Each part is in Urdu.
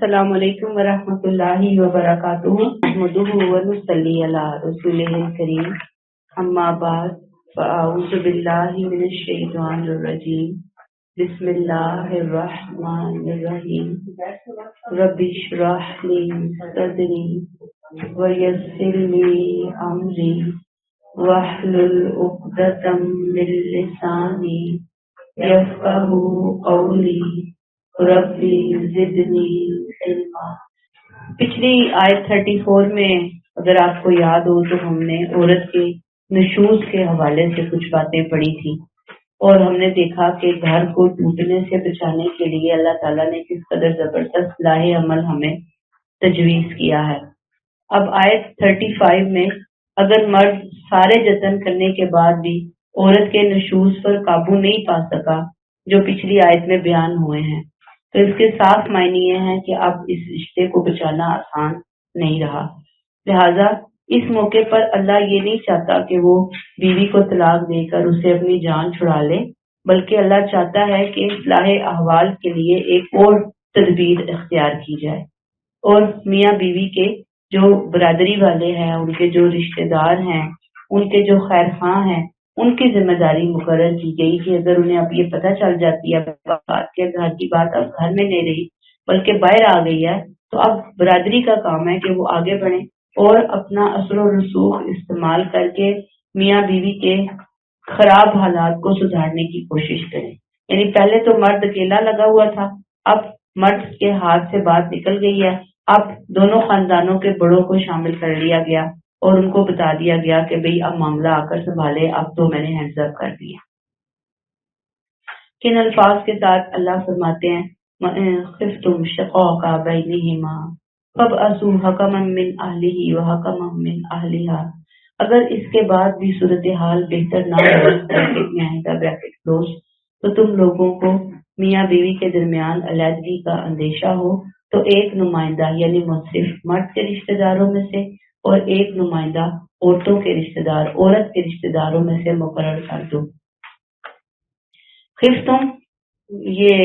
السلام علیکم ورحمۃ اللہ وبرکاتہ نحمدہ ونصلی علی رسولہ الکریم اما بعد فاعوذ باللہ من الشیطان الرجیم بسم اللہ الرحمن الرحیم رب اشرح لی صدری ویسر لی امری واحلل عقدۃ من لسانی یفقہوا قولی ربی زدنی علما۔ پچھلی آیت 34 میں اگر آپ کو یاد ہو تو ہم نے عورت کے نشوز کے حوالے سے کچھ باتیں پڑھی تھی اور ہم نے دیکھا کہ گھر کو ٹوٹنے سے بچانے کے لیے اللہ تعالیٰ نے کس قدر زبردست لاہ عمل ہمیں تجویز کیا ہے۔ اب آیت 35 میں اگر مرد سارے جتن کرنے کے بعد بھی عورت کے نشوز پر قابو نہیں پا سکا جو پچھلی آیت میں بیان ہوئے ہیں تو اس کے صاف معنی یہ ہے کہ اب اس رشتے کو بچانا آسان نہیں رہا۔ لہذا اس موقع پر اللہ یہ نہیں چاہتا کہ وہ بیوی کو طلاق دے کر اسے اپنی جان چھڑا لے، بلکہ اللہ چاہتا ہے کہ اصلاح احوال کے لیے ایک اور تدبیر اختیار کی جائے اور میاں بیوی کے جو برادری والے ہیں، ان کے جو رشتے دار ہیں، ان کے جو خیر خواہ ہیں، ان کی ذمہ داری مقرر کی گئی کہ اگر انہیں اب یہ پتہ چل جاتی ہے بات کے گھر کی بات اب گھر میں نہیں رہی بلکہ باہر آ گئی ہے تو اب برادری کا کام ہے کہ وہ آگے بڑھیں اور اپنا اثر و رسوخ استعمال کر کے میاں بیوی کے خراب حالات کو سدھارنے کی کوشش کریں۔ یعنی پہلے تو مرد اکیلا لگا ہوا تھا، اب مرد کے ہاتھ سے بات نکل گئی ہے، اب دونوں خاندانوں کے بڑوں کو شامل کر لیا گیا اور ان کو بتا دیا گیا کہ بھئی اب معاملہ آ کر سنبھالے، اب تو میں نے ہینڈز اپ کر دیا۔ کن الفاظ کے ساتھ اللہ فرماتے ہیں خفتم شقاق بینہما فابعثوا حکما من اہلہ وحکما من اہلہا، اگر اس کے بعد بھی صورتحال بہتر نہ ہو بریکٹ میں آئے گا بریکٹ کلوز تو تم لوگوں کو میاں بیوی کے درمیان علیحدگی کا اندیشہ ہو تو ایک نمائندہ یعنی منصف مرد کے رشتہ داروں میں سے اور ایک نمائندہ عورتوں کے رشتہ دار عورت کے رشتہ داروں میں سے مقرر کر دو۔ خفتم یہ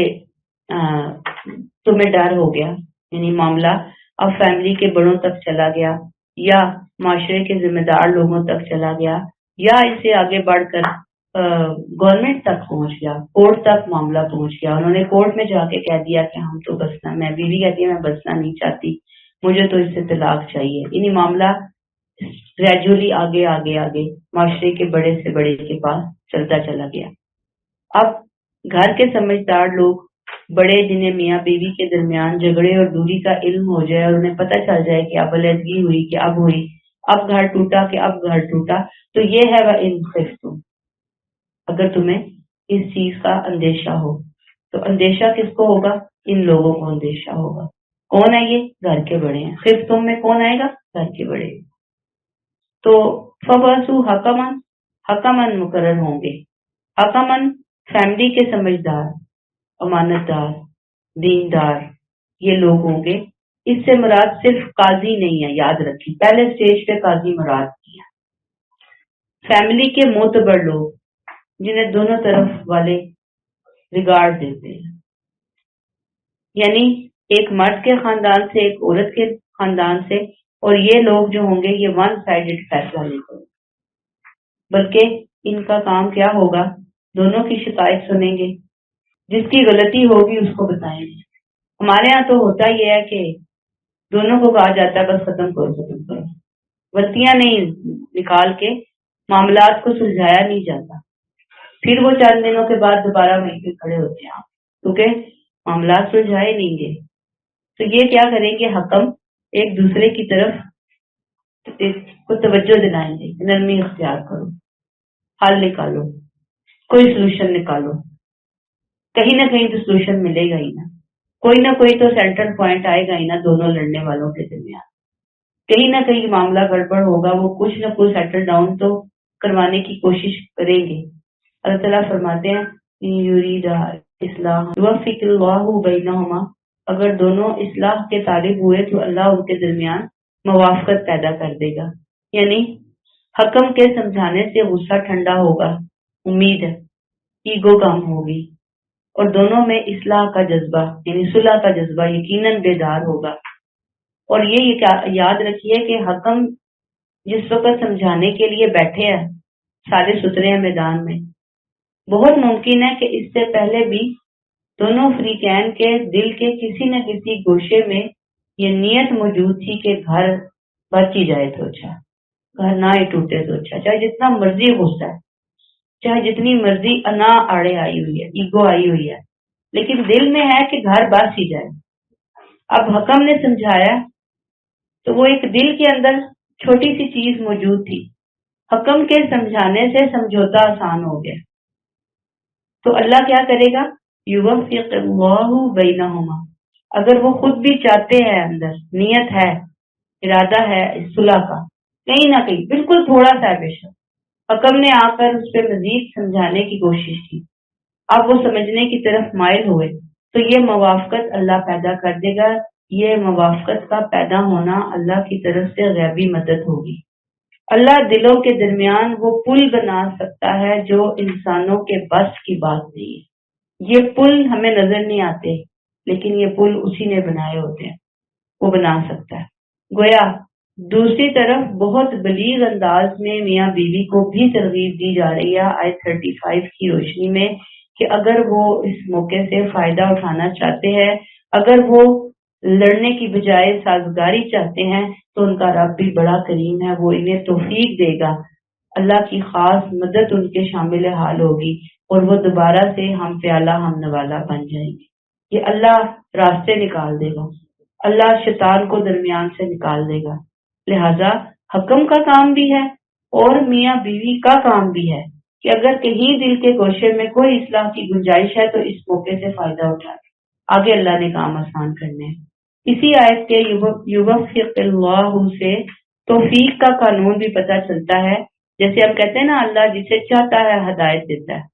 تمہیں ڈر ہو گیا، یعنی معاملہ اب فیملی کے بڑوں تک چلا گیا یا معاشرے کے ذمہ دار لوگوں تک چلا گیا یا اسے آگے بڑھ کر گورنمنٹ تک پہنچ گیا، کورٹ تک معاملہ پہنچ گیا، انہوں نے کورٹ میں جا کے کہہ دیا کہ ہم تو بسنا، میں بیوی کہتی ہے میں بسنا نہیں چاہتی، مجھے تو اس سے طلاق چاہیے، یعنی معاملہ گریجولی آگے آگے آگے معاشرے کے بڑے سے بڑے کے پاس چلتا چلا گیا۔ اب گھر کے سمجھدار لوگ بڑے جنہیں میاں بیوی کے درمیان جھگڑے اور دوری کا علم ہو جائے اور انہیں پتہ چل جائے کہ اب علیحدگی ہوئی کہ اب ہوئی، اب گھر ٹوٹا کہ اب گھر ٹوٹا، تو یہ ہے وَإِنْ خِفْتُمْ، اگر تمہیں اس چیز کا اندیشہ ہو تو اندیشہ کس کو ہوگا؟ ان لوگوں کو اندیشہ ہوگا۔ کون ہے یہ؟ گھر کے بڑے ہیں۔ خفتم میں کون آئے گا؟ گھر کے بڑے۔ تو فبعثوا حکما، حکمن مقرر ہوں گے، حکمن فیملی کے سمجھدار، امانت دار، دیندار یہ لوگ ہوں گے۔ اس سے مراد صرف قاضی نہیں ہے، یاد رکھیں، پہلے سٹیج پہ قاضی مراد کیا، فیملی کے معتبر لوگ جنہیں دونوں طرف والے ریگارڈ دیتے ہیں، یعنی ایک مرد کے خاندان سے ایک عورت کے خاندان سے، اور یہ لوگ جو ہوں گے یہ ون سائیڈڈ فیصلہ نہیں کریں بلکہ ان کا کام کیا ہوگا؟ دونوں کی شکایت سنیں گے، جس کی غلطی ہوگی اس کو بتائیں گے۔ ہمارے ہاں تو ہوتا یہ ہے کہ دونوں کو کہا جاتا ہے بس ختم کرو، غلطیاں نہیں نکال کے معاملات کو سلجھایا نہیں جاتا، پھر وہ چند دنوں کے بعد دوبارہ وہیں پہ کھڑے ہوتے ہیں کیونکہ معاملات سلجھائے نہیں گے۔ تو یہ کیا کریں گے؟ حکم ایک دوسرے کی طرف کو توجہ دلائیں گے، نرمی اختیار کرو، حل نکالو، کوئی سلوشن نکالو، کہیں نہ کہیں تو سلوشن ملے گا ہی نا، کوئی نہ کوئی تو سینٹرل پوائنٹ آئے گا ہی نا دونوں لڑنے والوں کے درمیان، کہیں نہ کہیں معاملہ گڑبڑ ہوگا، وہ کچھ نہ کچھ سیٹل ڈاؤن تو کروانے کی کوشش کریں گے۔ اللہ تعالیٰ فرماتے ہیں یریدا اصلاح یوفق اللہ بینہما، اگر دونوں اصلاح کے طالب ہوئے تو اللہ ان کے درمیان موافقت پیدا کر دے گا، یعنی حکم کے سمجھانے سے غصہ ٹھنڈا ہوگا، امید ہے ایگو کم ہوگی اور دونوں میں اصلاح کا جذبہ یعنی صلح کا جذبہ یقیناً بیدار ہوگا۔ اور یہ یاد رکھیے کہ حکم جس وقت سمجھانے کے لیے بیٹھے ہیں سارے سترے ہیں میدان میں، بہت ممکن ہے کہ اس سے پہلے بھی دونوں فریقین کے دل کے کسی نہ کسی گوشے میں یہ نیت موجود تھی کہ گھر بچ ہی جائے تو اچھا، گھر نہ ہی ٹوٹے تو اچھا، چاہے جتنا مرضی غصہ ہے، چاہے جتنی مرضی انا آڑے آئی ہوئی ہے، ایگو آئی ہوئی ہے، لیکن دل میں ہے کہ گھر بس ہی جائے۔ اب حکم نے سمجھایا تو وہ ایک دل کے اندر چھوٹی سی چیز موجود تھی، حکم کے سمجھانے سے سمجھوتا آسان ہو گیا۔ تو اللہ کیا کرے گا؟ یوفق اللہ بینہما، اگر وہ خود بھی چاہتے ہیں، اندر نیت ہے، ارادہ ہے صلح کا، کہیں نہ کہیں بالکل تھوڑا سا بے شک، حکم نے آ کر اس پہ مزید سمجھانے کی کوشش کی، اب وہ سمجھنے کی طرف مائل ہوئے تو یہ موافقت اللہ پیدا کر دے گا۔ یہ موافقت کا پیدا ہونا اللہ کی طرف سے غیبی مدد ہوگی۔ اللہ دلوں کے درمیان وہ پل بنا سکتا ہے جو انسانوں کے بس کی بات نہیں ہے۔ یہ پل ہمیں نظر نہیں آتے، لیکن یہ پل اسی نے بنائے ہوتے ہیں، وہ بنا سکتا ہے۔ گویا دوسری طرف بہت بلیغ انداز میں میاں بیوی کو بھی ترغیب دی جا رہی ہے آیت 35 کی روشنی میں کہ اگر وہ اس موقع سے فائدہ اٹھانا چاہتے ہیں، اگر وہ لڑنے کی بجائے سازگاری چاہتے ہیں تو ان کا رب بھی بڑا کریم ہے، وہ انہیں توفیق دے گا، اللہ کی خاص مدد ان کے شامل حال ہوگی اور وہ دوبارہ سے ہم پیالہ ہم نوالا بن جائیں گے۔ یہ اللہ راستے نکال دے گا، اللہ شیطان کو درمیان سے نکال دے گا۔ لہذا حکم کا کام بھی ہے اور میاں بیوی کا کام بھی ہے کہ اگر کہیں دل کے گوشے میں کوئی اصلاح کی گنجائش ہے تو اس موقع سے فائدہ اٹھائے، آگے اللہ نے کام آسان کرنے ہیں۔ اسی آیت کے یوفق اللہ سے توفیق کا قانون بھی پتہ چلتا ہے، جیسے ہم کہتے ہیں نا اللہ جسے چاہتا ہے ہدایت دیتا ہے،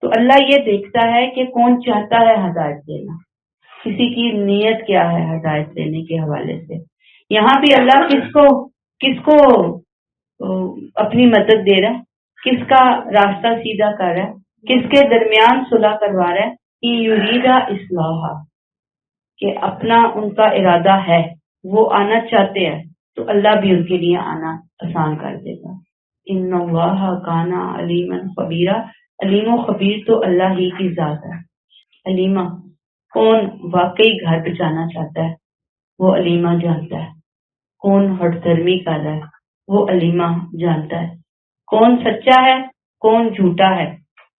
تو اللہ یہ دیکھتا ہے کہ کون چاہتا ہے ہدایت دینا، کسی کی نیت کیا ہے ہدایت دینے کے حوالے سے۔ یہاں بھی اللہ کس کو اپنی مدد دے رہا ہے، کس کا راستہ سیدھا کر رہا ہے، کس کے درمیان صلح کروا رہا ہے، یریدا اصلاح، کہ اپنا ان کا ارادہ ہے، وہ آنا چاہتے ہیں تو اللہ بھی ان کے لیے آنا آسان کر دے گا۔ ان اللہ کان علیما خبیرا، علیم و خبیر تو اللہ ہی کی ذات ہے۔ علیمہ، کون واقعی گھر بچانا چاہتا ہے وہ علیمہ جانتا ہے، کون ہٹ دھرمی کر رہا ہے وہ علیمہ جانتا ہے، کون سچا ہے کون جھوٹا ہے،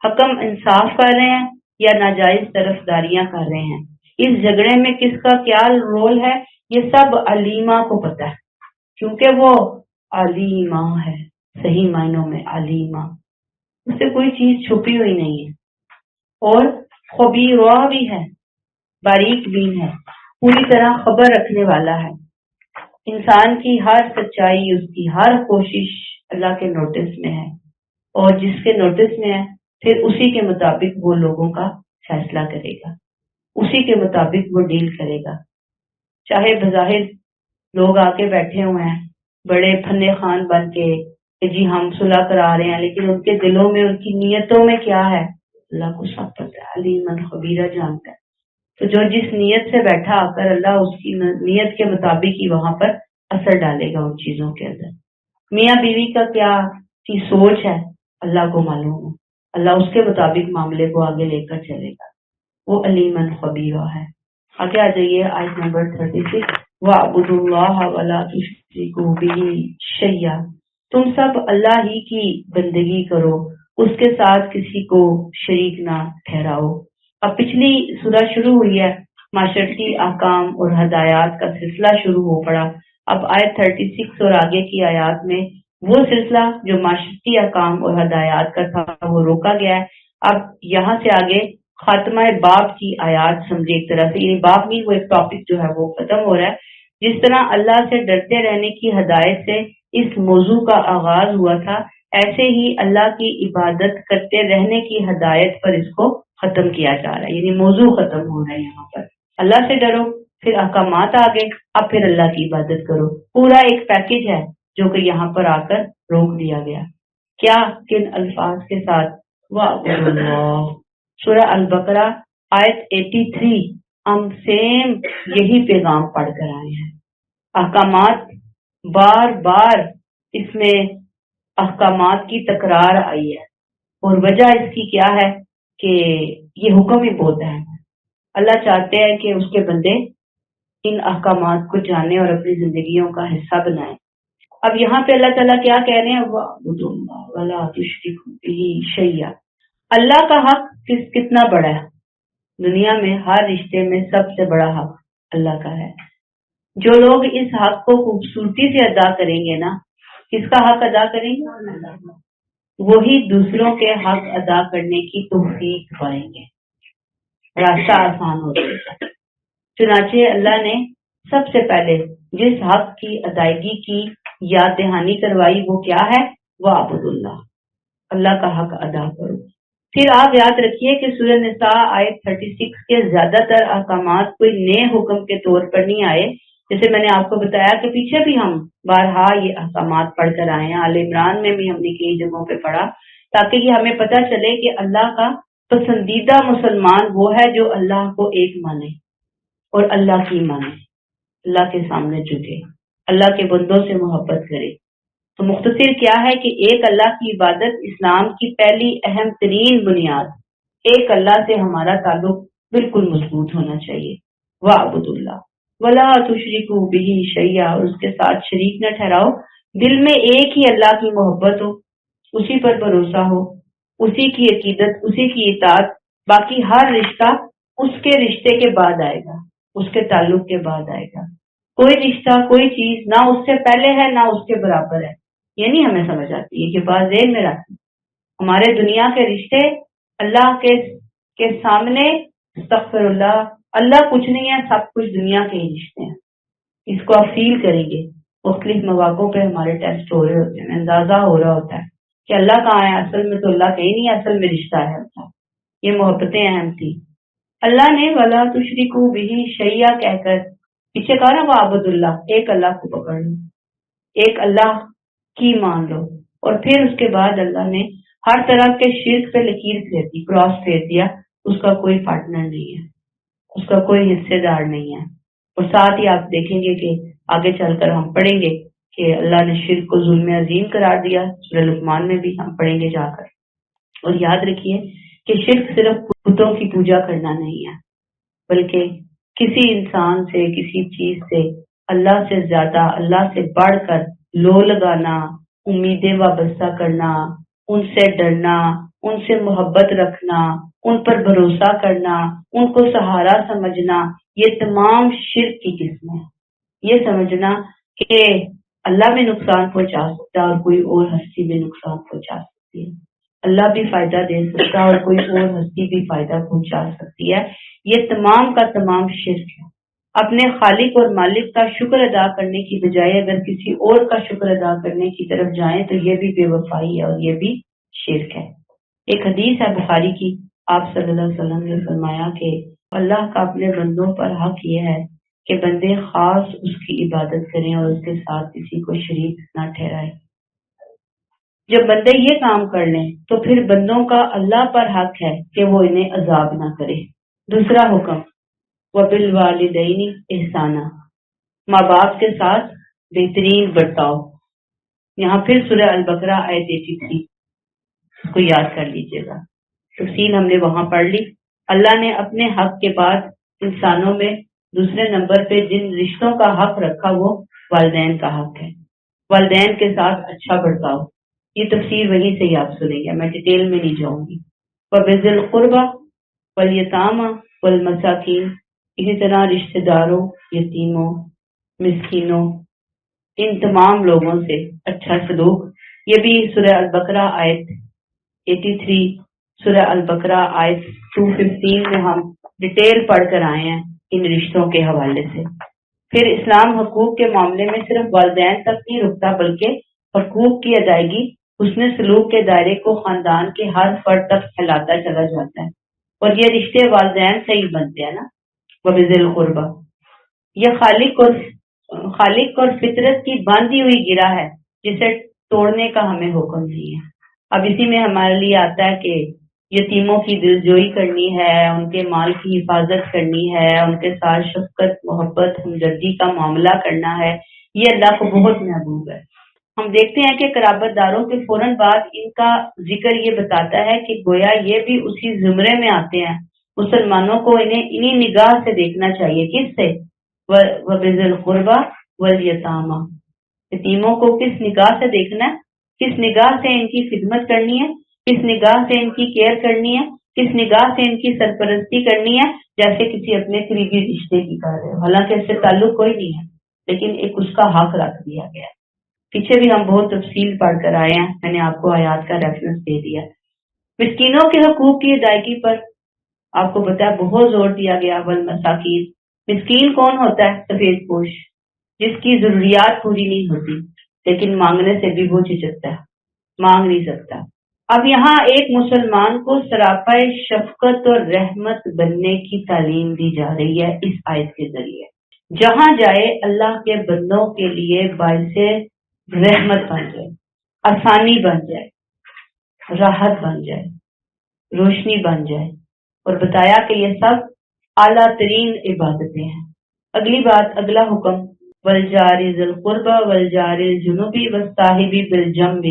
حکم انصاف کر رہے ہیں یا ناجائز طرفداریاں کر رہے ہیں، اس جھگڑے میں کس کا کیا رول ہے، یہ سب علیمہ کو پتا ہے، کیونکہ وہ علیمہ ہے، صحیح معنوں میں علیمہ، اس سے کوئی چیز چھپی ہوئی نہیں ہے، اور خبیرہ بھی ہے، باریک بین ہے، پوری طرح خبر رکھنے والا ہے۔ انسان کی ہر سچائی، اس کی ہر کوشش اللہ کے نوٹس میں ہے، اور جس کے نوٹس میں ہے پھر اسی کے مطابق وہ لوگوں کا فیصلہ کرے گا، اسی کے مطابق وہ ڈیل کرے گا۔ چاہے بظاہر لوگ آ کے بیٹھے ہوئے ہیں بڑے پھنے خان بن کے کہ جی ہم صلح کرا رہے ہیں، لیکن ان کے دلوں میں ان کی نیتوں میں کیا ہے اللہ کو سب پتہ ہے، علیمن خبیرہ جانتا ہے۔ تو جو جس نیت سے بیٹھا آ کر اللہ اس کی نیت کے مطابق ہی وہاں پر اثر ڈالے گا ان چیزوں کے اندر۔ میاں بیوی کا کیا کی سوچ ہے اللہ کو معلوم ہے، اللہ اس کے مطابق معاملے کو آگے لے کر چلے گا، وہ علیمن خبیرہ ہے۔ آگے آ جائیے آیت نمبر 36، وَاعْبُدُوا اللَّهَ وَلَا تُشْرِكُوا بِهِ شَيْئًا، تم سب اللہ ہی کی بندگی کرو، اس کے ساتھ کسی کو شریک نہ ٹھہراؤ۔ اب پچھلی سورہ شروع ہوئی ہے، معاشرتی احکام اور ہدایات کا سلسلہ شروع ہو پڑا۔ اب آیت 36 اور آگے کی آیات میں وہ سلسلہ جو معاشرتی احکام اور ہدایات کا تھا وہ روکا گیا ہے۔ اب یہاں سے آگے خاتمہ باب کی آیات سمجھے، ایک طرح سے یعنی باب نہیں، وہ ایک ٹاپک جو ہے وہ ختم ہو رہا ہے۔ جس طرح اللہ سے ڈرتے رہنے کی ہدایت سے اس موضوع کا آغاز ہوا تھا، ایسے ہی اللہ کی عبادت کرتے رہنے کی ہدایت پر اس کو ختم کیا جا رہا ہے، یعنی موضوع ختم ہو رہا ہے۔ یہاں پر اللہ سے ڈرو، پھر احکامات آگے، اب پھر اللہ کی عبادت کرو، پورا ایک پیکج ہے جو کہ یہاں پر آ کر روک دیا گیا۔ کیا کن الفاظ کے ساتھ؟ وَاعْبُدُوا اللَّهَ، سورہ البقرہ آیت 83 ہم سیم یہی پیغام پڑھ کر آئے ہیں. احکامات بار بار اس میں احکامات کی تکرار آئی ہے، اور وجہ اس کی کیا ہے کہ یہ حکم ہی بہت ہے. اللہ چاہتے ہیں کہ اس کے بندے ان احکامات کو جانیں اور اپنی زندگیوں کا حصہ بنائیں. اب یہاں پہ اللہ تعالیٰ کیا کہہ رہے ہیں؟ وَاعْبُدُوا اللَّهَ وَلَا تُشْرِكُوا بِهِ شَيْئًا. اللہ کا حق کتنا بڑا ہے؟ دنیا میں ہر رشتے میں سب سے بڑا حق اللہ کا ہے. جو لوگ اس حق کو خوبصورتی سے ادا کریں گے نا، کس کا حق ادا کریں گے؟ وہی دوسروں کے حق ادا کرنے کی توفیق پائیں گے، راستہ آسان ہو جائے گا. چنانچہ اللہ نے سب سے پہلے جس حق کی ادائیگی کی یاد دہانی کروائی وہ کیا ہے؟ وَاعْبُدُوا اللَّهَ. اللہ کا حق ادا کرو. پھر آپ یاد رکھیے کہ سورہ نساء آیت 36 کے زیادہ تر احکامات کوئی نئے حکم کے طور پر نہیں آئے. جیسے میں نے آپ کو بتایا کہ پیچھے بھی ہم بارہا یہ احکامات پڑھ کر آئے ہیں. آل عمران میں بھی ہم نے کئی جگہوں پہ پڑھا، تاکہ یہ ہمیں پتہ چلے کہ اللہ کا پسندیدہ مسلمان وہ ہے جو اللہ کو ایک مانے اور اللہ کی مانے، اللہ کے سامنے جھکے، اللہ کے بندوں سے محبت کرے. تو مختصر کیا ہے کہ ایک اللہ کی عبادت اسلام کی پہلی اہم ترین بنیاد. ایک اللہ سے ہمارا تعلق بالکل مضبوط ہونا چاہیے. وَاعْبُدُوا اللَّهَ وَلَا تُشْرِكُوا بِهِ شَيْئًا. اور اس کے ساتھ شریک نہ ٹھہراؤ. دل میں ایک ہی اللہ کی محبت ہو، اسی پر بھروسہ ہو، اسی کی عقیدت، اسی کی اطاعت. باقی ہر رشتہ اس کے رشتے کے بعد آئے گا، اس کے تعلق کے بعد آئے گا. کوئی رشتہ کوئی چیز نہ اس سے پہلے ہے نہ اس کے برابر ہے. یہ نہیں ہمیں سمجھ آتی ہے کہ بات ذہن میں رکھیں. ہمارے دنیا کے رشتے اللہ کے سامنے استغفر اللہ، اللہ کچھ نہیں ہے، سب کچھ دنیا کے ہی رشتے ہیں. اس کو آپ فیل کریں گے. مختلف مواقعوں پہ ہمارے ٹیسٹ ہو رہے ہوتے ہیں، اندازہ ہو رہا ہوتا ہے کہ اللہ کہاں ہے. اصل میں تو اللہ کہیں نہیں ہے، اصل میں رشتہ ہے. یہ محبتیں اہم تھی. اللہ نے وَلَا تُشْرِكُوا بِهِ شَيْئًا کہہ کر پیچھے کہا نا وَاعْبُدُوا اللَّهَ، ایک اللہ کو پکڑ لو، ایک اللہ کی مان لو. اور پھر اس کے بعد اللہ نے ہر طرح کے شرک پہ لکیر پھیر دی، کراس پھیر دیا. اس کا کوئی پارٹنر نہیں ہے، اس کا کوئی حصے دار نہیں ہے. اور ساتھ ہی آپ دیکھیں گے کہ آگے چل کر ہم پڑھیں گے کہ اللہ نے شرک کو ظلم عظیم قرار دیا. سورہ لقمان میں بھی ہم پڑھیں گے جا کر. اور یاد رکھیے کہ شرک صرف بتوں کی پوجا کرنا نہیں ہے، بلکہ کسی انسان سے، کسی چیز سے، اللہ سے زیادہ، اللہ سے بڑھ کر لو لگانا، امیدیں وابستہ کرنا، ان سے ڈرنا، ان سے محبت رکھنا، ان پر بھروسہ کرنا، ان کو سہارا سمجھنا، یہ تمام شرک کی قسمیں ہیں. یہ سمجھنا کہ اللہ بھی نقصان پہنچا سکتا ہے اور کوئی اور ہستی بھی نقصان پہنچا سکتی ہے، اللہ بھی فائدہ دے سکتا ہے اور کوئی اور ہستی بھی فائدہ پہنچا سکتی ہے، یہ تمام کا تمام شرک ہے. اپنے خالق اور مالک کا شکر ادا کرنے کی بجائے اگر کسی اور کا شکر ادا کرنے کی طرف جائیں تو یہ بھی بے وفائی ہے اور یہ بھی شرک ہے. ایک حدیث ہے بخاری کی، آپ صلی اللہ علیہ وسلم نے فرمایا کہ اللہ کا اپنے بندوں پر حق یہ ہے کہ بندے خاص اس کی عبادت کریں اور اس کے ساتھ کسی کو شریک نہ ٹھہرائے. جب بندے یہ کام کر لیں تو پھر بندوں کا اللہ پر حق ہے کہ وہ انہیں عذاب نہ کرے. دوسرا حکم وَبِالْوَالِدَيْنِ احسانا، ماں باپ کے ساتھ بہترین برتاؤ. یہاں پھر سورہ البقرہ آیت 83 اس کو یاد کر لیجیے گا. تفصیل ہم نے وہاں پڑھ لی. اللہ نے اپنے حق کے بعد انسانوں میں دوسرے نمبر پہ جن رشتوں کا حق رکھا وہ والدین کا حق ہے. والدین کے ساتھ اچھا برتاؤ. یہ تفسیر وہیں سے ہی آپ سنیں گے، میں ڈیٹیل میں نہیں جاؤں گی. وَبِذِي الْقُرْبَى وَالْيَتَامَى وَالْمَسَاكِينِ، اسی طرح رشتہ داروں، یتیموں، مسکینوں، ان تمام لوگوں سے اچھا سلوک. یہ بھی سورہ البقرہ آیت 83، سورہ البقرہ آیت 215 میں ہم ڈیٹیل پڑھ کر آئے ہیں ان رشتوں کے حوالے سے. پھر اسلام حقوق کے معاملے میں صرف والدین تک نہیں رکتا بلکہ حقوق کی ادائیگی حسن سلوک کے دائرے کو خاندان کے ہر فرد تک پھیلاتا چلا جاتا ہے. اور یہ رشتے والدین سے ہی بنتے ہیں نا. وَبِذِي الْقُرْبَى، یہ خالق اور فطرت کی باندھی ہوئی گرہ ہے جسے توڑنے کا ہمیں حکم نہیں ہے. اب اسی میں ہمارے لیے آتا ہے کہ یتیموں کی دلجوئی کرنی ہے، ان کے مال کی حفاظت کرنی ہے، ان کے ساتھ شفقت، محبت، ہمدردی کا معاملہ کرنا ہے، یہ اللہ کو بہت محبوب ہے۔ ہم دیکھتے ہیں کہ قرابت داروں کے فوراً بعد ان کا ذکر یہ بتاتا ہے کہ گویا یہ بھی اسی زمرے میں آتے ہیں۔ مسلمانوں کو انہی نگاہ سے دیکھنا چاہیے۔ کس سے؟ وَبِذِی الْقُرْبَى وَالْیَتَامَى، یتیموں کو کس نگاہ سے دیکھنا ہے، کس نگاہ سے ان کی خدمت کرنی ہے، کس نگاہ سے ان کی کیئر کرنی ہے، کس نگاہ سے ان کی سرپرستی کرنی ہے، جیسے کسی اپنے قریبی رشتے کی کر رہے ہو، حالانکہ اس سے تعلق کوئی نہیں ہے، لیکن ایک اس کا حق رکھ دیا گیا ہے۔ پیچھے بھی ہم بہت تفصیل پڑھ کر آئے ہیں، میں نے آپ کو آیات کا ریفرنس دے دیا۔ مسکینوں کے حقوق کی ادائیگی پر آپ کو پتا ہے بہت زور دیا گیا۔ والمساکین، مسکین کون ہوتا ہے؟ سفید پوش، جس کی ضروریات پوری نہیں ہوتی لیکن مانگنے سے بھی وہ جھجکتا ہے، مانگ نہیں سکتا۔ اب یہاں ایک مسلمان کو سراپا شفقت اور رحمت بننے کی تعلیم دی جا رہی ہے اس آیت کے ذریعے۔ جہاں جائے اللہ کے بندوں کے لیے باعث رحمت بن جائے، آسانی بن جائے، راحت بن جائے، روشنی بن جائے، اور بتایا کہ یہ سب اعلیٰ ترین عبادتیں ہیں۔ اگلی بات، اگلا حکم، والجار ذی القربى والجار الجنب والصاحب بالجنب،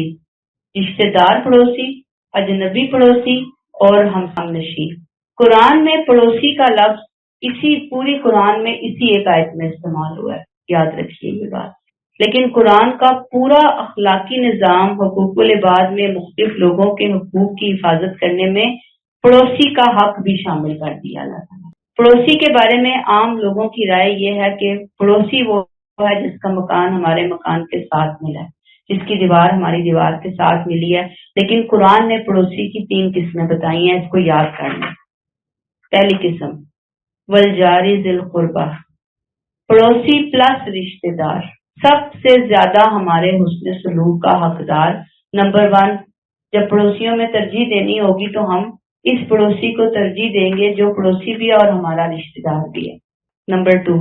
رشتہ دار پڑوسی، اجنبی پڑوسی اور ہم نشین۔ قرآن میں پڑوسی کا لفظ اسی پوری قرآن میں اسی ایک آیت میں استعمال ہوا ہے، یاد رکھیے یہ بات۔ لیکن قرآن کا پورا اخلاقی نظام حقوق العباد میں مختلف لوگوں کے حقوق کی حفاظت کرنے میں پڑوسی کا حق بھی شامل کر دیا اللہ تعالیٰ۔ پڑوسی کے بارے میں عام لوگوں کی رائے یہ ہے کہ پڑوسی وہ ہے جس کا مکان ہمارے مکان کے ساتھ ملا ہے، جس کی دیوار ہماری دیوار کے ساتھ ملی ہے، لیکن قرآن نے پڑوسی کی 3 قسمیں بتائی ہیں، اس کو یاد کر لیں۔ پہلی قسم، والجار ذی القربى، پڑوسی پلس رشتہ دار، سب سے زیادہ ہمارے حسن سلوک کا حقدار۔ نمبر 1، جب پڑوسیوں میں ترجیح دینی ہوگی تو ہم اس پڑوسی کو ترجیح دیں گے جو پڑوسی بھی ہے اور ہمارا رشتہ دار بھی ہے۔ نمبر 2،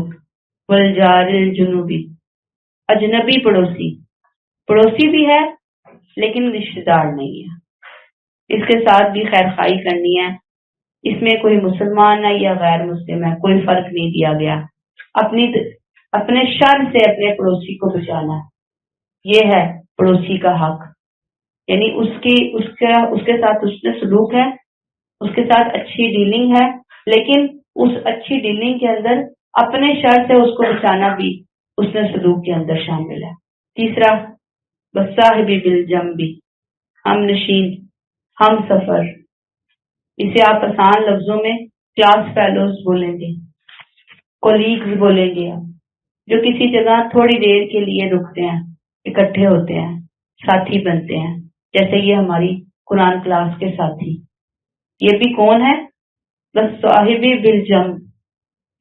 والجار الجنوبی، اجنبی پڑوسی، پڑوسی بھی ہے لیکن رشتہ دار نہیں ہے، اس کے ساتھ بھی خیر خواہی کرنی ہے، اس میں کوئی مسلمان ہے یا غیر مسلم ہے، کوئی فرق نہیں دیا گیا۔ اپنے شر سے اپنے پڑوسی کو بچانا، یہ ہے پڑوسی کا حق، یعنی اس کے ساتھ اس نے سلوک ہے، اس کے ساتھ اچھی ڈیلنگ ہے، لیکن اس اچھی ڈیلنگ کے اندر اپنے شر سے اس کو بچانا بھی اس نے سلوک کے اندر شامل ہے۔ تیسرا، والصاحب بالجنب، ہم نشین، ہم سفر، اسے آپ آسان لفظوں میں کلاس فیلوز بولیں گے، کولیگز بولیں گے، جو کسی جگہ تھوڑی دیر کے لیے رکتے ہیں، اکٹھے ہوتے ہیں، ساتھی بنتے ہیں، جیسے یہ ہماری قرآن کلاس کے ساتھی۔ یہ بھی کون ہے؟ بس صاحب بالجنب،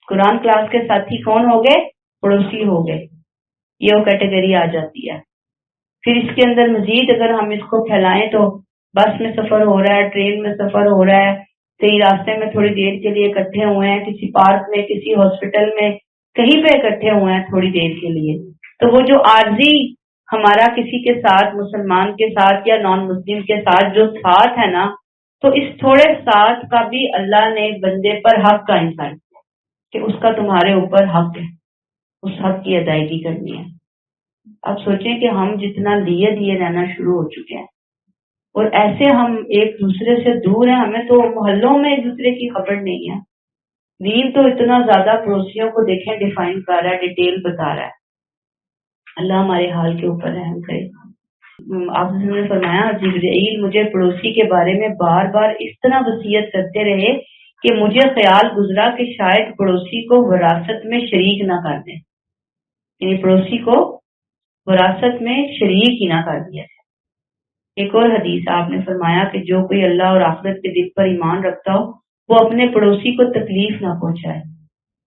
قرآن کلاس کے ساتھی کون ہو گئے؟ پڑوسی ہو گئے، یہ وہ کیٹیگری آ جاتی ہے۔ پھر اس کے اندر مزید اگر ہم اس کو پھیلائیں تو بس میں سفر ہو رہا ہے، ٹرین میں سفر ہو رہا ہے، کہیں راستے میں تھوڑی دیر کے لیے اکٹھے ہوئے ہیں، کسی پارک میں، کسی ہاسپٹل میں، کہیں پہ اکٹھے ہوئے ہیں تھوڑی دیر کے لیے، تو وہ جو عارضی ہمارا کسی کے ساتھ، مسلمان کے ساتھ یا نان مسلم کے ساتھ جو ساتھ ہے نا، تو اس تھوڑے ساتھ کا بھی اللہ نے بندے پر حق قائم کر دیا کہ اس کا تمہارے اوپر حق ہے، اس حق کی ادائیگی کرنی ہے۔ اب سوچیں کہ ہم جتنا لیے دیے رہنا شروع ہو چکے ہیں، اور ایسے ہم ایک دوسرے سے دور ہیں، ہمیں تو محلوں میں ایک دوسرے کی خبر نہیں ہے۔ دین تو اتنا زیادہ پڑوسیوں کو دیکھیں ڈیفائن کر رہا ہے، ڈیٹیل بتا رہا ہے۔ اللہ ہمارے حال کے اوپر رحم کرے۔ آپ نے فرمایا جبرائیل مجھے پڑوسی کے بارے میں بار بار اس طرح وصیت کرتے رہے کہ مجھے خیال گزرا کہ شاید پڑوسی کو وراثت میں شریک نہ کر دیں، یعنی پڑوسی کو وراثت میں شریک ہی نہ کر دیا جائے۔ ایک اور حدیث آپ نے فرمایا کہ جو کوئی اللہ اور آخرت کے دن پر ایمان رکھتا ہو وہ اپنے پڑوسی کو تکلیف نہ پہنچائے،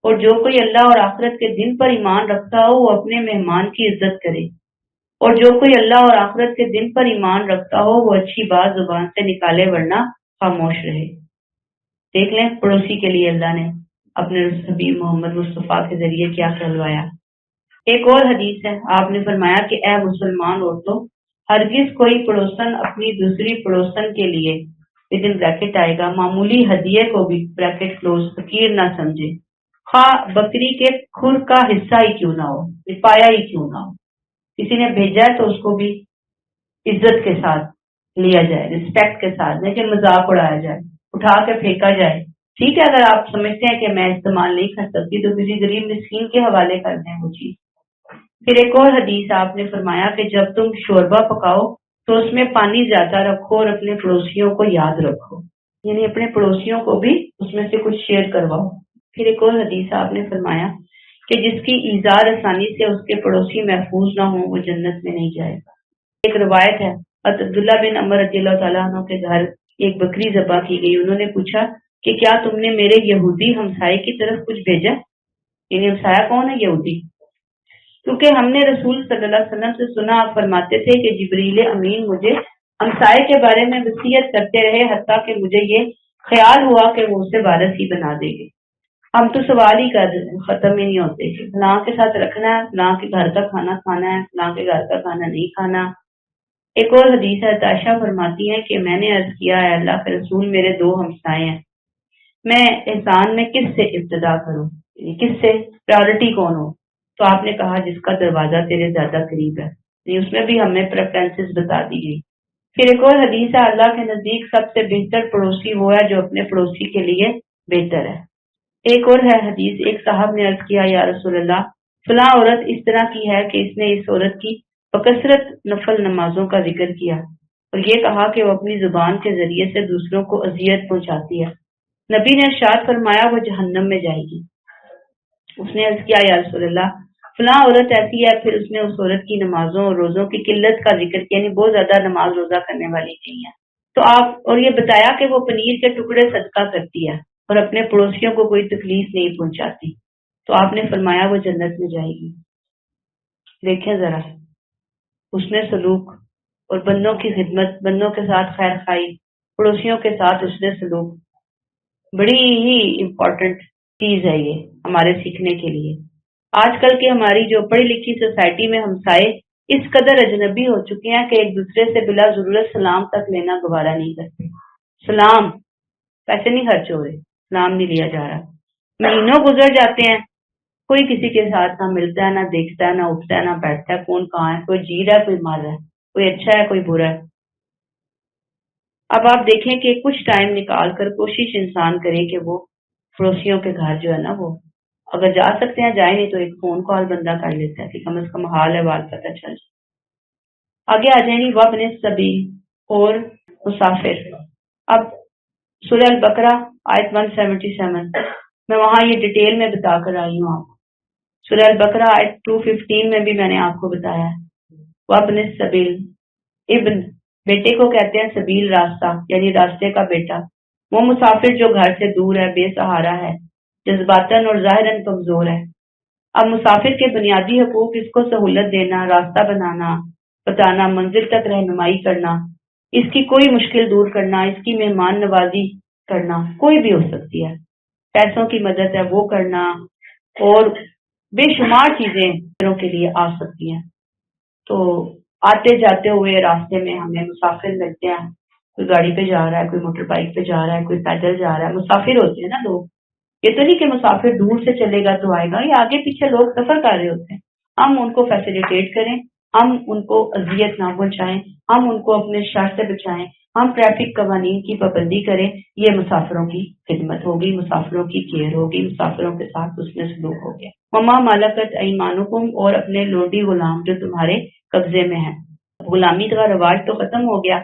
اور جو کوئی اللہ اور آخرت کے دن پر ایمان رکھتا ہو وہ اپنے مہمان کی عزت کرے، اور جو کوئی اللہ اور آخرت کے دن پر ایمان رکھتا ہو وہ اچھی بات زبان سے نکالے ورنہ خاموش رہے۔ دیکھ لیں پڑوسی کے لیے اللہ نے اپنے حبیب محمد مصطفیٰ کے ذریعے کیا کہلوایا۔ ایک اور حدیث ہے، آپ نے فرمایا کہ اے مسلمان عورتوں، ہرگز کوئی پڑوسن اپنی دوسری پڑوسن کے لیے لیکن بریکٹ آئے گا معمولی ہدیے کو بھی بریکٹ کلوز فقیر نہ سمجھے، خواہ بکری کے کھر کا حصہ ہی کیوں نہ ہو، پایا ہی کیوں نہ ہو۔ کسی نے بھیجا ہے تو اس کو بھی عزت کے ساتھ لیا جائے، رسپیکٹ کے ساتھ، نہیں کہ مذاق اڑایا جائے، اٹھا کے پھینکا جائے۔ ٹھیک ہے، اگر آپ سمجھتے ہیں کہ میں استعمال نہیں کر سکتی تو کسی غریب مسکین کے حوالے کر دیں وہ چیز۔ پھر ایک اور حدیث آپ نے فرمایا کہ جب تم شوربہ پکاؤ تو اس میں پانی زیادہ رکھو اور اپنے پڑوسیوں کو یاد رکھو، یعنی اپنے پڑوسیوں کو بھی اس میں سے کچھ شیئر کرواؤ۔ پھر ایک اور حدیث آپ نے فرمایا کہ جس کی ایزار آسانی سے اس کے پڑوسی محفوظ نہ ہوں وہ جنت میں نہیں جائے گا۔ ایک روایت ہے حضرت عبداللہ بن عمر رضی اللہ تعالیٰ عنہ کے گھر ایک بکری ذبح کی گئی، انہوں نے پوچھا کہ کیا تم نے میرے یہودی ہمسائے کی طرف کچھ بھیجا؟ یعنی ہمسایہ کون ہے؟ یہودی۔ کیونکہ ہم نے رسول صلی اللہ علیہ وسلم سے سنا، آپ فرماتے تھے کہ جبریل امین مجھے ہمسائے کے بارے میں وصیت کرتے رہے حتیٰ کہ مجھے یہ خیال ہوا کہ وہ اسے وارث ہی بنا دے گے۔ ہم تو سوال ہی کر ختم ہی نہیں ہوتے کہ فلاں کے ساتھ رکھنا ہے، فلاں کے گھر کا کھانا کھانا ہے، فلاں کے گھر کا کھانا نہیں کھانا۔ ایک اور حدیث ہے، عائشہ فرماتی ہے کہ میں نے عرض کیا ہے اللہ کے رسول میرے دو ہمسائے ہیں، میں احسان میں کس سے ابتدا کروں، یعنی کس سے پرائورٹی کون ہو؟ تو آپ نے کہا جس کا دروازہ تیرے زیادہ قریب ہے، یعنی اس میں بھی ہمیں پریفرنسز بتا دی گئی۔ پھر ایک اور حدیث ہے اللہ کے نزدیک سب سے بہتر پڑوسی وہ ہے جو اپنے پڑوسی کے لیے بہتر ہے۔ ایک اور ہے حدیث، ایک صاحب نے عرض کیا یا رسول اللہ فلاں عورت اس طرح کی ہے کہ اس نے اس عورت کی بکثرت نفل نمازوں کا ذکر کیا اور یہ کہا کہ وہ اپنی زبان کے ذریعے سے دوسروں کو اذیت پہنچاتی ہے۔ نبی نے ارشاد فرمایا وہ جہنم میں جائے گی۔ اس نے عرض کیا یا رسول اللہ فلاں عورت ایسی ہے، پھر اس نے اس عورت کی نمازوں اور روزوں کی قلت کا ذکر کیا، یعنی بہت زیادہ نماز روزہ کرنے والی نہیں ہے۔ تو آپ اور یہ بتایا کہ وہ پنیر کے ٹکڑے صدقہ کرتی ہے اور اپنے پڑوسیوں کو کوئی تکلیف نہیں پہنچاتی، تو آپ نے فرمایا وہ جنت میں جائے گی۔ دیکھیں ذرا حسن سلوک اور بندوں کی خدمت، بندوں کے ساتھ خیر خائی، پڑوسیوں کے ساتھ حسن سلوک بڑی ہی امپورٹنٹ چیز ہے یہ ہمارے سیکھنے کے لیے۔ آج کل کی ہماری جو پڑھی لکھی سوسائٹی میں ہمسائے اس قدر اجنبی ہو چکے ہیں کہ ایک دوسرے سے بلا ضرورت سلام تک لینا گوارا نہیں کرتے۔ سلام، پیسے نہیں خرچ ہو رہے، سلام نہیں لیا جا رہا، مہینوں گزر جاتے ہیں، کوئی کسی کے ساتھ نہ ملتا ہے، نہ دیکھتا ہے، نہ اٹھتا ہے، نہ بیٹھتا ہے، کون کہاں ہے، کوئی جی رہا ہے، کوئی مر رہا ہے، کوئی اچھا ہے، کوئی برا ہے۔ اب آپ دیکھیں کہ کچھ ٹائم نکال کر کوشش انسان کرے کہ وہ پڑوسیوں کے گھر جو ہے نا وہ اگر جا سکتے ہیں جائیں، نہیں تو ایک فون کال بندہ کر لیتا ہے کہ کم از کم حال احوال پتہ چل جائے۔ آگے آ جائیں گی وابن السبیل اور مسافر۔ اب سورہ البقرہ آیت 177 میں وہاں یہ ڈیٹیل میں بتا کر آئی ہوں آپ کو۔ سورہ البقرہ آیت 215 میں بھی میں نے آپ کو بتایا ہے وابن السبیل، ابن بیٹے کو کہتے ہیں، سبیل راستہ یعنی راستے کا بیٹا، وہ مسافر جو گھر سے دور ہے، بے سہارا ہے، جذباتاً اور ظاہراً کمزور ہے۔ اب مسافر کے بنیادی حقوق اس کو سہولت دینا، راستہ بنانا، بتانا، منزل تک رہنمائی کرنا، اس کی کوئی مشکل دور کرنا، اس کی مہمان نوازی کرنا، کوئی بھی ہو سکتی ہے، پیسوں کی مدد ہے وہ کرنا، اور بے شمار چیزیں کے لیے آ سکتی ہیں۔ تو آتے جاتے ہوئے راستے میں ہمیں مسافر ملتے ہیں، کوئی گاڑی پہ جا رہا ہے، کوئی موٹر بائک پہ جا رہا ہے، کوئی پیدل جا رہا ہے، مسافر ہوتے ہیں نا لوگ۔ یہ تو نہیں کہ مسافر دور سے چلے گا تو آئے گا، یہ آگے پیچھے لوگ سفر کر رہے ہوتے ہیں، ہم ان کو فیسیلیٹیٹ کریں، ہم ان کو اذیت نہ پہنچائیں، ہم ان کو اپنے شر سے بچائیں، ہم ٹریفک قوانین کی پابندی کریں، یہ مسافروں کی خدمت ہوگی، مسافروں کی کیئر ہوگی، مسافروں کے ساتھ اس میں سلوک ہو گیا۔ وما ملکت ایمانکم، اور اپنے لونڈی غلام جو تمہارے قبضے میں ہیں۔ غلامی کا رواج تو ختم ہو گیا،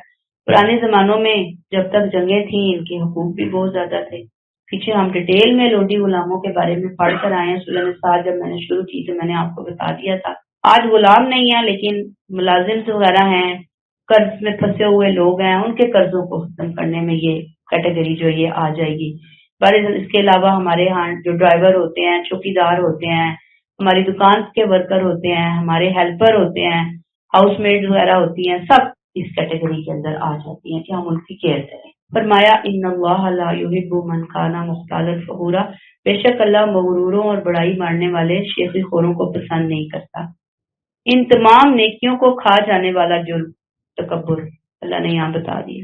پرانے زمانوں میں جب تک جنگیں تھیں ان کے حقوق بھی بہت زیادہ تھے۔ پیچھے ہم ڈیٹیل میں لونڈی غلاموں کے بارے میں پڑھ کر آئے ہیں، سورہ نساء جب میں نے شروع کی تو میں نے آپ کو بتا دیا تھا۔ آج غلام نہیں ہیں لیکن ملازم وغیرہ ہیں، قرض میں پھنسے ہوئے لوگ ہیں، ان کے قرضوں کو ختم کرنے میں یہ کیٹیگری جو یہ آ جائے گی۔ اس کے علاوہ ہمارے ہاں جو ڈرائیور ہوتے ہیں، چوکیدار ہوتے ہیں، ہماری دکان کے ورکر ہوتے ہیں، ہمارے ہیلپر ہوتے ہیں، ہاؤس میڈ وغیرہ ہوتی ہیں، سب اس کیٹیگری کے اندر آ جاتی ہیں کہ ہم ان کی کیئر کریں۔ فرمایا ان اللہ لا یحب من کان مختالا فخورا، بے شک اللہ مغروروں اور بڑائی مارنے والے شیخی خوروں کو پسند نہیں کرتا۔ ان تمام نیکیوں کو کھا جانے والا جرم تکبر اللہ نے یہاں بتا دیا۔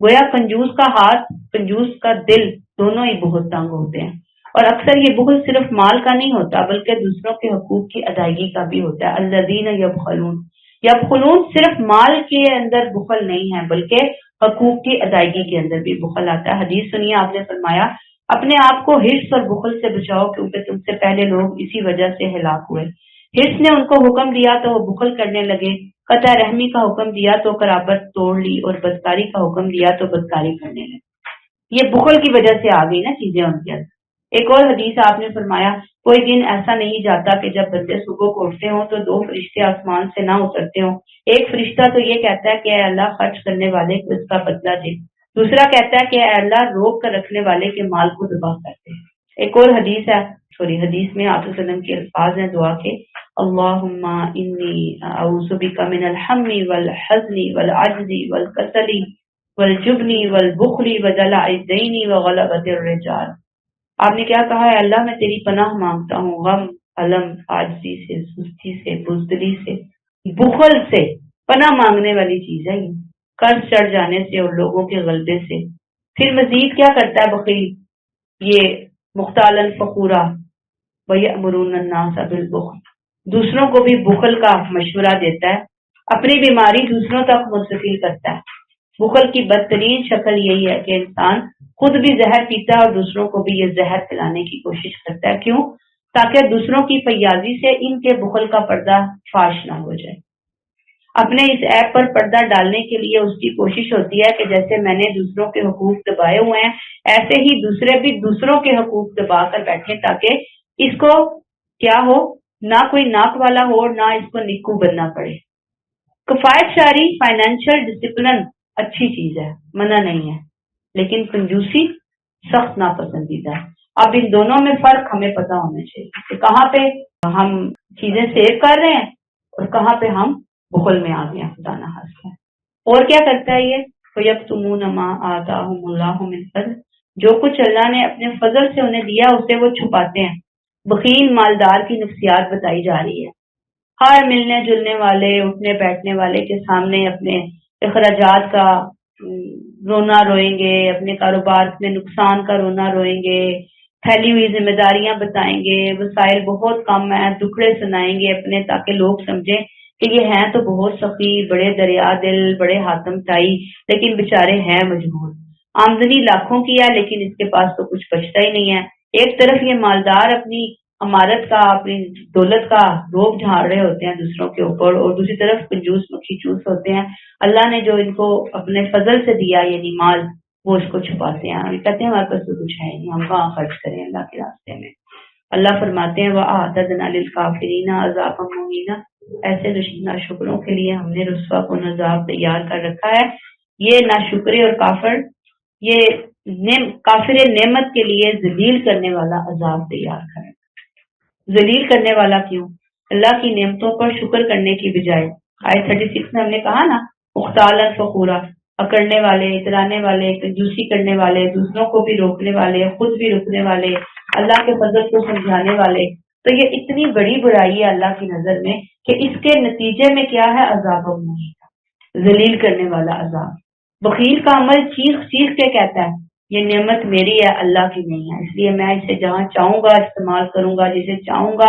گویا کنجوس کا ہاتھ کنجوس کا دل دونوں ہی بہت تنگ ہوتے ہیں، اور اکثر یہ بخل صرف مال کا نہیں ہوتا بلکہ دوسروں کے حقوق کی ادائیگی کا بھی ہوتا ہے۔ الذین یبخلون، یبخلون صرف مال کے اندر بخل نہیں ہے بلکہ حقوق کی ادائیگی کے اندر بھی بخل آتا ہے۔ حدیث سنیے، آپ نے فرمایا اپنے آپ کو حرص اور بخل سے بچاؤ کیونکہ تم سے پہلے لوگ اسی وجہ سے ہلاک ہوئے۔ حرص نے ان کو حکم دیا تو وہ بخل کرنے لگے، قطع رحمی کا حکم دیا تو قرابت توڑ لی، اور بدکاری کا حکم دیا تو بدکاری کرنے لگے۔ یہ بخل کی وجہ سے آ گئی نا چیزیں ان کے اندر۔ ایک اور حدیث آپ نے فرمایا کوئی دن ایسا نہیں جاتا کہ جب بندے صبح کو اٹھتے ہوں تو دو فرشتے آسمان سے نہ اترتے ہوں۔ ایک فرشتہ تو یہ کہتا ہے کہ اے اللہ خرچ کرنے والے کو اس کا بدلہ دے، دوسرا کہتا ہے کہ اے اللہ روک کر رکھنے والے کے مال کو تباہ کر دے۔ ایک اور حدیث ہے، حدیث میں آپ وسلم کے الفاظ ہیں دعا کے، اللہم انی اعوذ بک من الہم والحزن والعجز والکسل والجبن والبخل ودلع الدین وغلبۃ الرجال۔ آپ نے کیا کہا ہے؟ اللہ میں تیری پناہ مانگتا ہوں غم، علم، عاجزی سے، سستی سے، بزدلی سے، بخل سے۔ پناہ مانگنے والی چیز ہے یہ، قرض چڑھ جانے سے اور لوگوں کے غلبے سے۔ پھر مزید کیا کرتا ہے بخیل؟ یہ مختالا فخورا ویأمرون الناس بالبخل، دوسروں کو بھی بخل کا مشورہ دیتا ہے، اپنی بیماری دوسروں تک منتقل کرتا ہے۔ بخل کی بدترین شکل یہی ہے کہ انسان خود بھی زہر پیتا ہے اور دوسروں کو بھی یہ زہر پلانے کی کوشش کرتا ہے۔ کیوں؟ تاکہ دوسروں کی فیاضی سے ان کے بخل کا پردہ فاش نہ ہو جائے۔ اپنے اس ایپ پر پردہ ڈالنے کے لیے اس کی کوشش ہوتی ہے کہ جیسے میں نے دوسروں کے حقوق دبائے ہوئے ہیں ایسے ہی دوسرے بھی دوسروں کے حقوق دبا کر بیٹھے تاکہ اس کو کیا ہو، نہ کوئی ناک والا ہو، نہ اس کو نکو بننا پڑے۔ کفایت شاری، فائنینشیل ڈسپلن اچھی چیز ہے، منع نہیں ہے، لیکن کنجوسی سخت ناپسندیدہ ہے۔ اب ان دونوں میں فرق ہمیں پتہ ہونا چاہیے کہ کہاں پہ ہم چیزیں سیو کر رہے ہیں اور کہاں پہ ہم بخل میں آ گئے ہیں، خدا نہ خواستہ۔ اور کیا کرتا ہے یہ؟ فَيَكْتُمُونَ مَا آتَاهُمُ اللَّهُ مِنْ فَضْلِهِ، جو کچھ اللہ نے اپنے فضل سے انہیں دیا اسے وہ چھپاتے ہیں۔ بخیل مالدار کی نفسیات بتائی جا رہی ہے، ہر ملنے جلنے والے اٹھنے بیٹھنے والے کے سامنے اپنے اخراجات کا رونا روئیں گے، اپنے کاروبار میں نقصان کا رونا روئیں گے، پھیلی ہوئی ذمہ داریاں بتائیں گے، وسائل بہت کم ہیں، ٹکڑے سنائیں گے اپنے تاکہ لوگ سمجھیں کہ یہ ہیں تو بہت سخی، بڑے دریا دل، بڑے حاتم تائی، لیکن بیچارے ہیں مجبور۔ آمدنی لاکھوں کی ہے لیکن اس کے پاس تو کچھ بچتا ہی نہیں ہے۔ ایک طرف یہ مالدار اپنی امارت کا، اپنی دولت کا روب جھاڑ رہے ہوتے ہیں دوسروں کے اوپر، اور دوسری طرف کنجوس مکھی چوس ہوتے ہیں۔ اللہ نے جو ان کو اپنے فضل سے دیا یعنی مال، وہ اس کو چھپاتے ہیں، کہتے ہیں ہمارے پاس تو کچھ ہے نہیں، ہم کہاں خرچ کریں اللہ کے راستے میں۔ اللہ فرماتے ہیں وَأَعْتَدْنَا لِلْكَافِرِينَ عَذَابًا مُهِينًا، ایسے ناشکروں کے لیے ہم نے رسوا کن عذاب تیار کر رکھا ہے۔ یہ ناشکرے اور کافر، یہ کافر نعمت کے لیے ذلیل کرنے والا عذاب تیار کر رکھا۔ ذلیل کرنے والا کیوں؟ اللہ کی نعمتوں پر شکر کرنے کی بجائے۔ آیت 36 میں ہم نے کہا نا، مختالا فخورا، اکڑنے والے، اترانے والے، کنجوسی کرنے والے، دوسروں کو بھی روکنے والے، خود بھی رکنے والے، اللہ کے فضل کو سمجھانے والے۔ تو یہ اتنی بڑی برائی ہے اللہ کی نظر میں کہ اس کے نتیجے میں کیا ہے؟ عذاب مہین، ذلیل کرنے والا عذاب۔ بخیل کا عمل چیخ چیخ کے کہتا ہے یہ نعمت میری ہے، اللہ کی نہیں ہے، اس لیے میں اسے جہاں چاہوں گا استعمال کروں گا، جسے چاہوں گا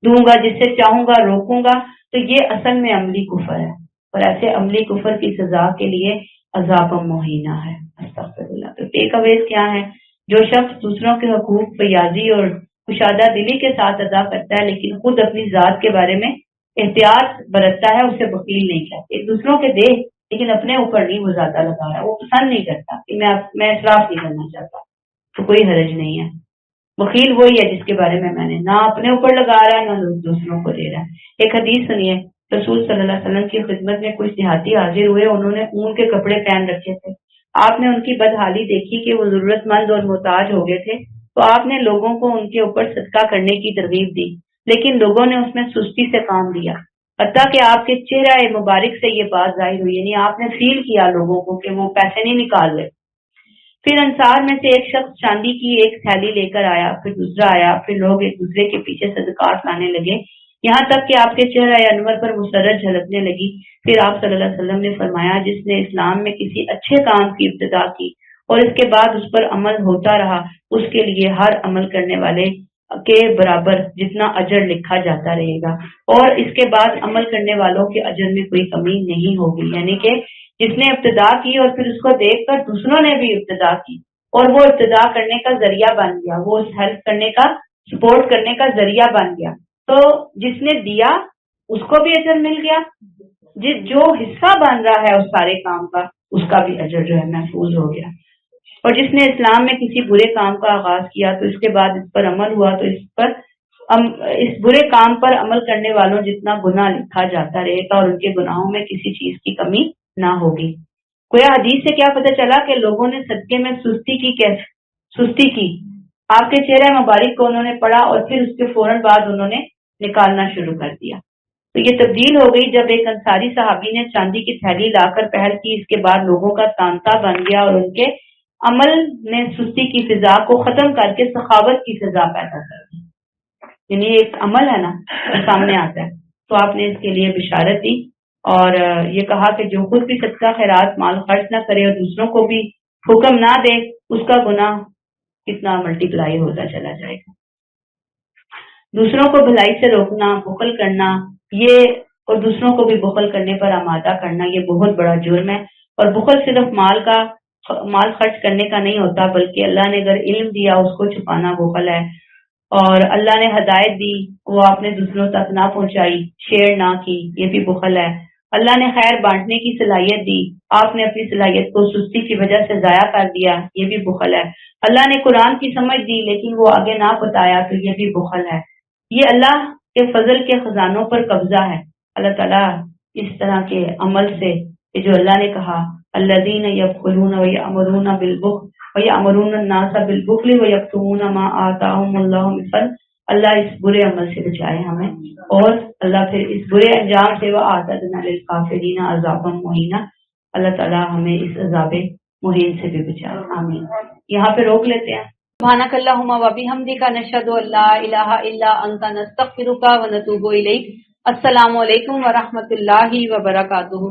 دوں گا، جسے چاہوں گا روکوں گا۔ تو یہ اصل میں عملی کفر ہے، اور ایسے عملی کفر کی سزا کے لیے عذاب مہینہ ہے۔ استغفر اللہ۔ تو ٹیک اویز کیا ہے؟ جو شخص دوسروں کے حقوق فیاضی اور کشادہ دلی کے ساتھ ادا کرتا ہے لیکن خود اپنی ذات کے بارے میں احتیاط برتتا ہے، اسے بخیل نہیں کہتے۔ ایک دوسروں کے دے لیکن اپنے اوپر نہیں وہ زیادہ لگا رہا ہے، وہ پسند نہیں کرتا کہ میں اصراف نہیں کرنا چاہتا، تو کوئی حرج نہیں ہے۔ بخیل وہی ہے جس کے بارے میں نے نہ اپنے اوپر لگا رہا ہے نہ دوسروں کو دے رہا ہے۔ ایک حدیث سنیے، رسول صلی اللہ علیہ وسلم کی خدمت میں کچھ دیہاتی حاضر ہوئے، انہوں نے اون کے کپڑے پہن رکھے تھے۔ آپ نے ان کی بدحالی دیکھی کہ وہ ضرورت مند اور محتاج ہو گئے تھے، تو آپ نے لوگوں کو ان کے اوپر صدقہ کرنے کی ترغیب دی، لیکن لوگوں نے اس میں سستی سے کام لیا، حتیٰ کہ آپ کے چہرہ مبارک سے یہ بات ظاہر ہوئی، یعنی آپ نے فیل کیا لوگوں کو کہ وہ پیسے نہیں نکال رہے۔ پھر انصار میں سے ایک شخص چاندی کی ایک تھیلی لے کر آیا، پھر دوسرا آیا، پھر لوگ ایک دوسرے کے پیچھے صدقات لانے لگے۔ یہاں تک کہ آپ کے چہرہ انور پر مسرت جھلکنے لگی۔ پھر آپ صلی اللہ علیہ وسلم نے فرمایا، جس نے اسلام میں کسی اچھے کام کی ابتدا کی اور اس کے بعد اس پر عمل ہوتا رہا، اس کے لیے ہر عمل کرنے والے کے برابر جتنا اجر لکھا جاتا رہے گا، اور اس کے بعد عمل کرنے والوں کے اجر میں کوئی کمی نہیں ہوگی۔ یعنی کہ جس نے ابتدا کی اور پھر اس کو دیکھ کر دوسروں نے بھی ابتدا کی اور وہ ابتدا کرنے کا ذریعہ بن گیا، وہ ہیلپ کرنے کا، سپورٹ کرنے کا ذریعہ بن گیا، تو جس نے دیا اس کو بھی اجر مل گیا، جو حصہ بن رہا ہے اس سارے کام کا اس کا بھی اجر جو ہے محفوظ ہو گیا۔ اور جس نے اسلام میں کسی برے کام کا آغاز کیا تو اس کے بعد اس پر عمل ہوا تو اس برے کام پر عمل کرنے والوں جتنا گناہ لکھا جاتا رہے گا، اور ان کے گناہوں میں کسی چیز کی کمی نہ ہوگی۔ گویا حدیث سے کیا پتہ چلا کہ لوگوں نے صدقے میں سستی کی۔ آپ کے چہرہ مبارک کو انہوں نے پڑھا اور پھر اس کے فوراً بعد انہوں نے نکالنا شروع کر دیا۔ تو یہ تبدیل ہو گئی جب ایک انصاری صحابی نے چاندی کی تھیلی لا کر پہل کی۔ اس کے بعد لوگوں کا تانتا بن گیا اور ان کے عمل نے سستی کی فضا کو ختم کر کے سخاوت کی فضا پیدا کر دی۔ یعنی ایک عمل ہے نا سامنے آتا ہے، تو آپ نے اس کے لیے بشارت دی اور یہ کہا کہ جو خود بھی صدقہ خیرات مال خرچ نہ کرے اور دوسروں کو بھی حکم نہ دے، اس کا گناہ کتنا ملٹی پلائی ہوتا چلا جائے گا۔ دوسروں کو بھلائی سے روکنا، بخل کرنا، اور دوسروں کو بھی بخل کرنے پر آمادہ کرنا، یہ بہت بڑا جرم ہے۔ اور بخل صرف مال خرچ کرنے کا نہیں ہوتا، بلکہ اللہ نے اگر علم دیا اس کو چھپانا بخل ہے، اور اللہ نے ہدایت دی وہ آپ نے دوسروں تک نہ پہنچائی، شیئر نہ کی، یہ بھی بخل ہے۔ اللہ نے خیر بانٹنے کی صلاحیت دی، آپ نے اپنی صلاحیت کو سستی کی وجہ سے ضائع کر دیا، یہ بھی بخل ہے۔ اللہ نے قرآن کی سمجھ دی لیکن وہ آگے نہ بتایا، تو یہ بھی بخل ہے۔ یہ اللہ کے فضل کے خزانوں پر قبضہ ہے۔ اللہ تعالیٰ اس طرح کے عمل سے جو اللہ نے کہا الذین یبخلون ویأمرون بالبخل ویأمرون الناس بالبخل ویکتمون ما آتاہم اللہ من فضل، اللہ اس برے عمل سے بچائے ہمیں، اور اللہ پھر اس برے انجام سے وأعتدنا للکافرین عذابا مہینا، اللہ تعالیٰ ہمیں اس عذاب مہین سے بھی بچائے، آمین۔ یہاں پہ روک لیتے ہیں۔ سبحانک اللہم وبحمدک، نشہد ان لا الہ الا انت، نستغفرک ونتوب الیک۔ السلام علیکم ورحمۃ اللہ وبرکاتہ۔